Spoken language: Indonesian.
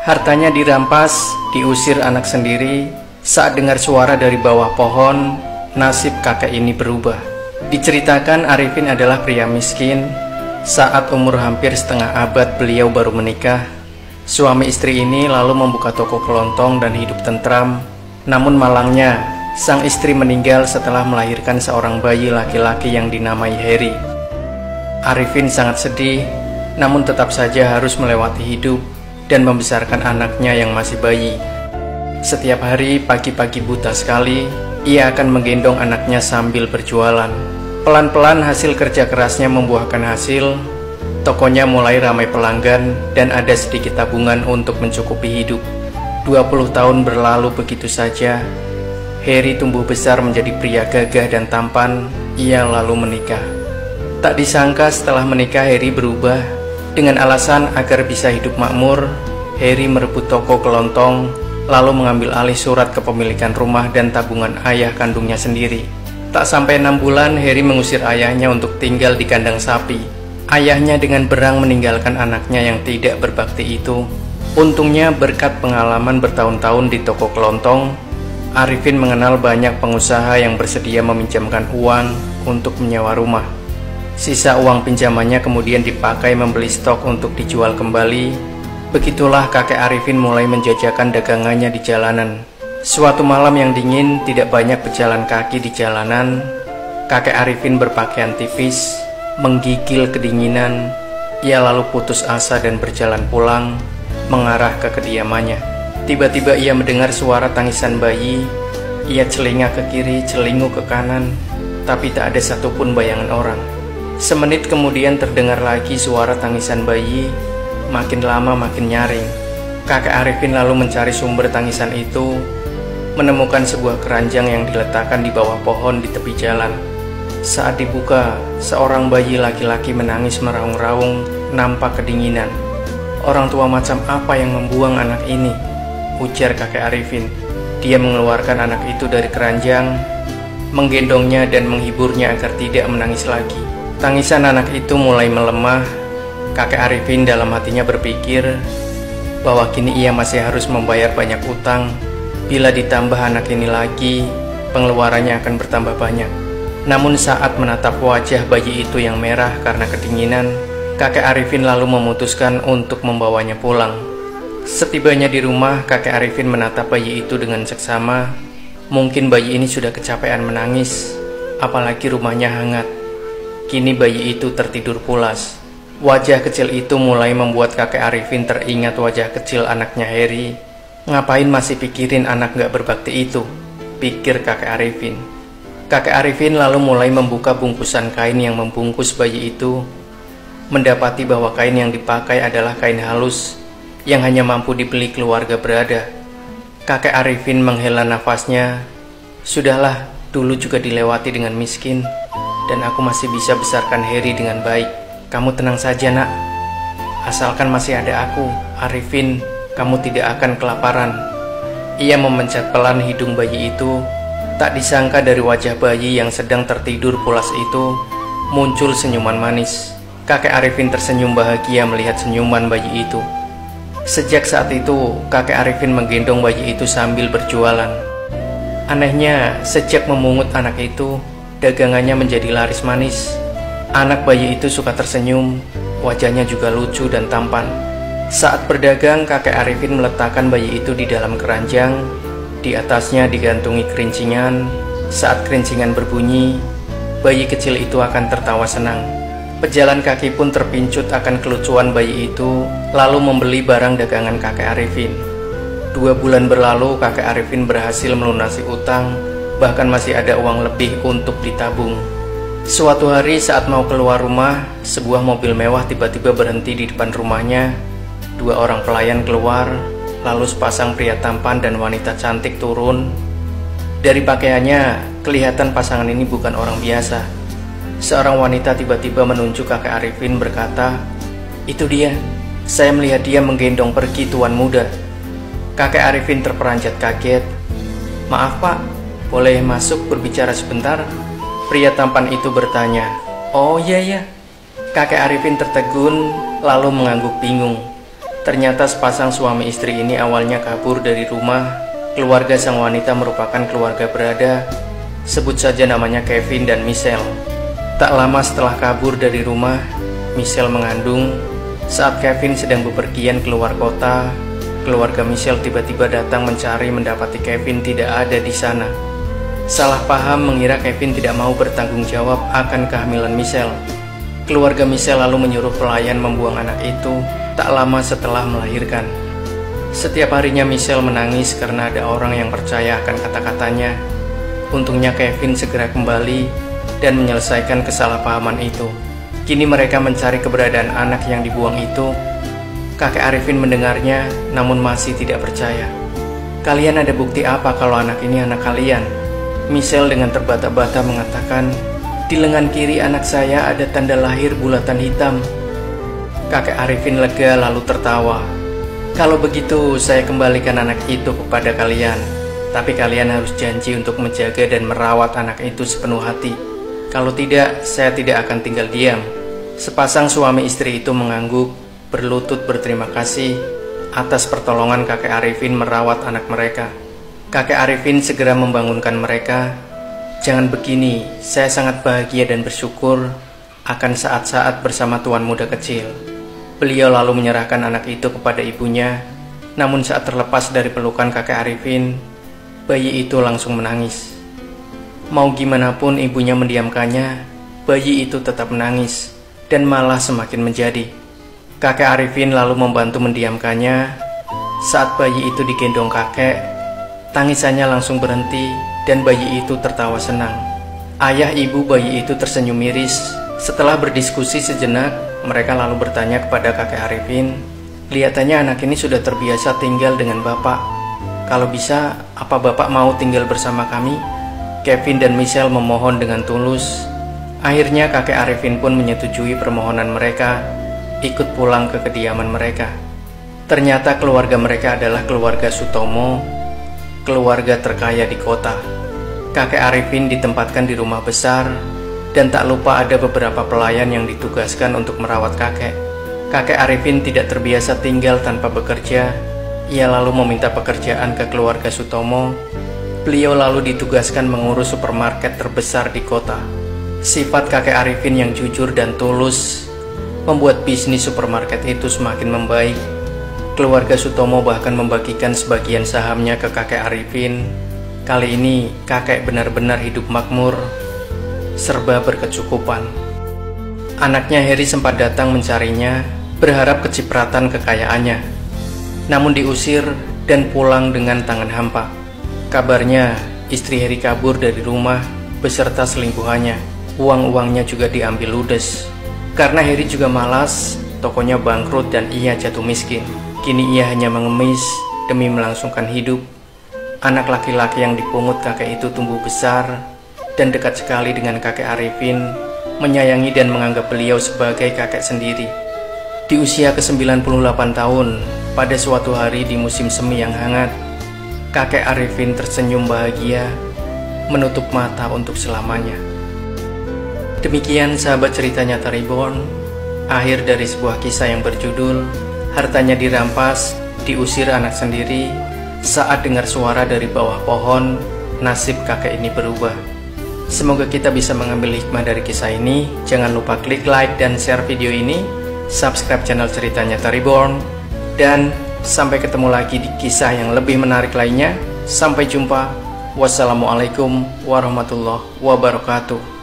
Hartanya dirampas, diusir anak sendiri. Saat dengar suara dari bawah pohon, nasib kakek ini berubah. Diceritakan Arifin adalah pria miskin. Saat umur hampir setengah abad beliau baru menikah. Suami istri ini lalu membuka toko kelontong dan hidup tentram. Namun malangnya, sang istri meninggal setelah melahirkan seorang bayi laki-laki yang dinamai Heri. Arifin sangat sedih, namun tetap saja harus melewati hidup dan membesarkan anaknya yang masih bayi. Setiap hari pagi-pagi buta sekali, ia akan menggendong anaknya sambil berjualan. Pelan-pelan hasil kerja kerasnya membuahkan hasil. Tokonya mulai ramai pelanggan dan ada sedikit tabungan untuk mencukupi hidup. 20 tahun berlalu begitu saja. Heri tumbuh besar menjadi pria gagah dan tampan. Ia lalu menikah. Tak disangka setelah menikah Heri berubah. Dengan alasan agar bisa hidup makmur, Heri merebut toko kelontong, lalu mengambil alih surat kepemilikan rumah dan tabungan ayah kandungnya sendiri. Tak sampai 6 bulan, Heri mengusir ayahnya untuk tinggal di kandang sapi. Ayahnya dengan berang meninggalkan anaknya yang tidak berbakti itu. Untungnya berkat pengalaman bertahun-tahun di toko kelontong, Arifin mengenal banyak pengusaha yang bersedia meminjamkan uang untuk menyewa rumah. Sisa uang pinjamannya kemudian dipakai membeli stok untuk dijual kembali. Begitulah kakek Arifin mulai menjajakan dagangannya di jalanan. Suatu malam yang dingin, tidak banyak pejalan kaki di jalanan. Kakek Arifin berpakaian tipis, menggigil kedinginan. Ia lalu putus asa dan berjalan pulang, mengarah ke kediamannya. Tiba-tiba ia mendengar suara tangisan bayi. Ia celingak ke kiri, celinguk ke kanan, tapi tak ada satupun bayangan orang. Semenit kemudian terdengar lagi suara tangisan bayi. Makin lama makin nyaring. Kakek Arifin lalu mencari sumber tangisan itu, menemukan sebuah keranjang yang diletakkan di bawah pohon di tepi jalan. Saat dibuka, seorang bayi laki-laki menangis meraung-raung, nampak kedinginan. "Orang tua macam apa yang membuang anak ini?" ujar kakek Arifin. Dia mengeluarkan anak itu dari keranjang, menggendongnya dan menghiburnya agar tidak menangis lagi. Tangisan anak itu mulai melemah. Kakek Arifin dalam hatinya berpikir bahwa kini ia masih harus membayar banyak utang. Bila ditambah anak ini lagi, pengeluarannya akan bertambah banyak. Namun saat menatap wajah bayi itu yang merah karena kedinginan, kakek Arifin lalu memutuskan untuk membawanya pulang. Setibanya di rumah, kakek Arifin menatap bayi itu dengan seksama. Mungkin bayi ini sudah kecapean menangis, apalagi rumahnya hangat. Kini bayi itu tertidur pulas. Wajah kecil itu mulai membuat kakek Arifin teringat wajah kecil anaknya Heri. Ngapain masih pikirin anak gak berbakti itu, pikir kakek Arifin. Kakek Arifin lalu mulai membuka bungkusan kain yang membungkus bayi itu. Mendapati bahwa kain yang dipakai adalah kain halus yang hanya mampu dibeli keluarga berada. Kakek Arifin menghela nafasnya. Sudahlah, dulu juga dilewati dengan miskin, dan aku masih bisa besarkan Heri dengan baik. Kamu tenang saja nak. Asalkan masih ada aku, Arifin, kamu tidak akan kelaparan. Ia memencet pelan hidung bayi itu. Tak disangka dari wajah bayi yang sedang tertidur pulas itu muncul senyuman manis. Kakek Arifin tersenyum bahagia melihat senyuman bayi itu. Sejak saat itu, kakek Arifin menggendong bayi itu sambil berjualan. Anehnya, sejak memungut anak itu, dagangannya menjadi laris manis. Anak bayi itu suka tersenyum, wajahnya juga lucu dan tampan. Saat berdagang, kakek Arifin meletakkan bayi itu di dalam keranjang. Di atasnya digantungi kerincingan. Saat kerincingan berbunyi, bayi kecil itu akan tertawa senang. Pejalan kaki pun terpincut akan kelucuan bayi itu, lalu membeli barang dagangan kakek Arifin. 2 bulan berlalu, kakek Arifin berhasil melunasi utang, bahkan masih ada uang lebih untuk ditabung. Suatu hari saat mau keluar rumah, sebuah mobil mewah tiba-tiba berhenti di depan rumahnya. 2 orang pelayan keluar, lalu sepasang pria tampan dan wanita cantik turun. Dari pakaiannya, kelihatan pasangan ini bukan orang biasa. Seorang wanita tiba-tiba menunjuk kakek Arifin berkata, "Itu dia, saya melihat dia menggendong pergi tuan muda." Kakek Arifin terperanjat kaget. "Maaf pak, boleh masuk berbicara sebentar?" Pria tampan itu bertanya. "Oh iya ya." Kakek Arifin tertegun lalu mengangguk bingung. Ternyata sepasang suami istri ini awalnya kabur dari rumah. Keluarga sang wanita merupakan keluarga berada, sebut saja namanya Kevin dan Michelle. Tak lama setelah kabur dari rumah, Michelle mengandung. Saat Kevin sedang bepergian keluar kota, keluarga Michelle tiba-tiba datang mencari, mendapati Kevin tidak ada di sana. Salah paham mengira Kevin tidak mau bertanggung jawab akan kehamilan Michelle. Keluarga Michelle lalu menyuruh pelayan membuang anak itu tak lama setelah melahirkan. Setiap harinya Michelle menangis karena ada orang yang percaya akan kata-katanya. Untungnya Kevin segera kembali dan menyelesaikan kesalahpahaman itu. Kini mereka mencari keberadaan anak yang dibuang itu. Kakek Arifin mendengarnya namun masih tidak percaya. "Kalian ada bukti apa kalau anak ini anak kalian?" Michelle dengan terbata-bata mengatakan, "Di lengan kiri anak saya ada tanda lahir bulatan hitam." Kakek Arifin lega lalu tertawa. "Kalau begitu saya kembalikan anak itu kepada kalian. Tapi kalian harus janji untuk menjaga dan merawat anak itu sepenuh hati. Kalau tidak, saya tidak akan tinggal diam." Sepasang suami istri itu mengangguk, berlutut berterima kasih atas pertolongan kakek Arifin merawat anak mereka. Kakek Arifin segera membangunkan mereka. "Jangan begini, saya sangat bahagia dan bersyukur akan saat-saat bersama tuan muda kecil." Beliau lalu menyerahkan anak itu kepada ibunya. Namun saat terlepas dari pelukan kakek Arifin, bayi itu langsung menangis. Mau gimana pun ibunya mendiamkannya, bayi itu tetap menangis dan malah semakin menjadi. Kakek Arifin lalu membantu mendiamkannya. Saat bayi itu digendong kakek, tangisannya langsung berhenti dan bayi itu tertawa senang. Ayah ibu bayi itu tersenyum miris. Setelah berdiskusi sejenak, mereka lalu bertanya kepada kakek Arifin, "Kelihatannya anak ini sudah terbiasa tinggal dengan bapak. Kalau bisa, apa bapak mau tinggal bersama kami?" Kevin dan Michelle memohon dengan tulus. Akhirnya kakek Arifin pun menyetujui permohonan mereka, ikut pulang ke kediaman mereka. Ternyata keluarga mereka adalah keluarga Sutomo, keluarga terkaya di kota. Kakek Arifin ditempatkan di rumah besar, dan tak lupa ada beberapa pelayan yang ditugaskan untuk merawat kakek. Kakek Arifin tidak terbiasa tinggal tanpa bekerja. Ia lalu meminta pekerjaan ke keluarga Sutomo. Beliau lalu ditugaskan mengurus supermarket terbesar di kota. Sifat kakek Arifin yang jujur dan tulus membuat bisnis supermarket itu semakin membaik. Keluarga Sutomo bahkan membagikan sebagian sahamnya ke kakek Arifin. Kali ini kakek benar-benar hidup makmur, serba berkecukupan. Anaknya Heri sempat datang mencarinya, berharap kecipratan kekayaannya. Namun diusir dan pulang dengan tangan hampa. Kabarnya istri Heri kabur dari rumah beserta selingkuhannya. Uang-uangnya juga diambil ludes. Karena Heri juga malas, tokonya bangkrut dan ia jatuh miskin. Kini ia hanya mengemis demi melangsungkan hidup. Anak laki-laki yang dipungut kakek itu tumbuh besar dan dekat sekali dengan kakek Arifin, menyayangi dan menganggap beliau sebagai kakek sendiri. Di usia ke-98 tahun, pada suatu hari di musim semi yang hangat, kakek Arifin tersenyum bahagia, menutup mata untuk selamanya. Demikian sahabat cerita nyata Reborn, akhir dari sebuah kisah yang berjudul Hartanya Dirampas, Diusir Anak Sendiri. Saat dengar suara dari bawah pohon, nasib kakek ini berubah. Semoga kita bisa mengambil hikmah dari kisah ini. Jangan lupa klik like dan share video ini, subscribe channel Cerita Nyata Reborn, dan sampai ketemu lagi di kisah yang lebih menarik lainnya. Sampai jumpa. Wassalamualaikum warahmatullahi wabarakatuh.